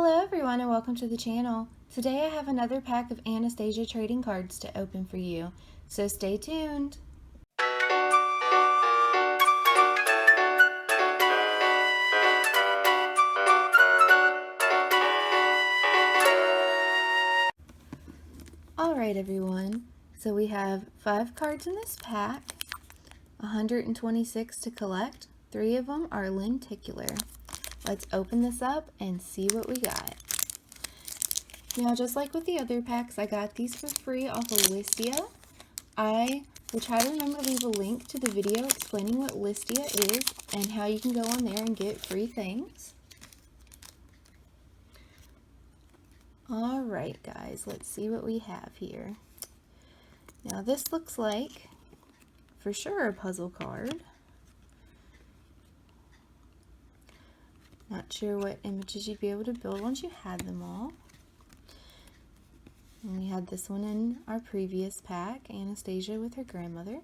Hello everyone and welcome to the channel. Today I have another pack of Anastasia trading cards to open for you, so stay tuned. Alright everyone, so we have 5 cards in this pack, 126 to collect. 3 of them are lenticular. Let's open this up and see what we got. Now, just like with the other packs, I got these for free off of Listia. I will try to remember to leave a link to the video explaining what Listia is and how you can go on there and get free things. Alright guys, let's see what we have here. Now this looks like, for sure, a puzzle card. Not sure what images you'd be able to build once you had them all. And we had this one in our previous pack, Anastasia with her grandmother.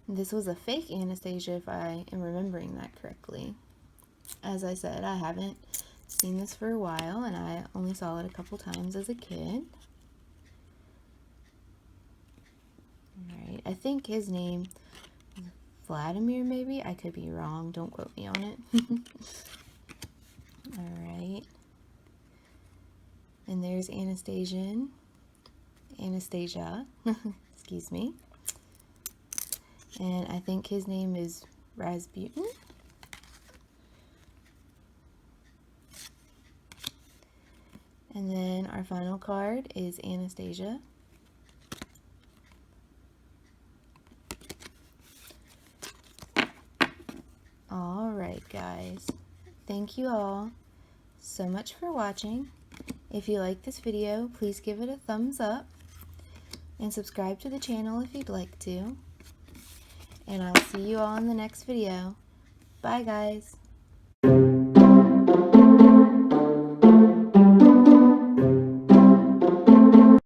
And this was a fake Anastasia, if I am remembering that correctly. As I said, I haven't seen this for a while, and I only saw it a couple times as a kid. Alright, I think his name is Vladimir, maybe? I could be wrong, don't quote me on it. Alright. And there's Anastasia, excuse me. And I think his name is Rasputin. And then our final card is Anastasia. Alright guys, thank you all so much for watching. If you like this video, please give it a thumbs up and subscribe to the channel if you'd like to. And I'll see you all in the next video. Bye guys.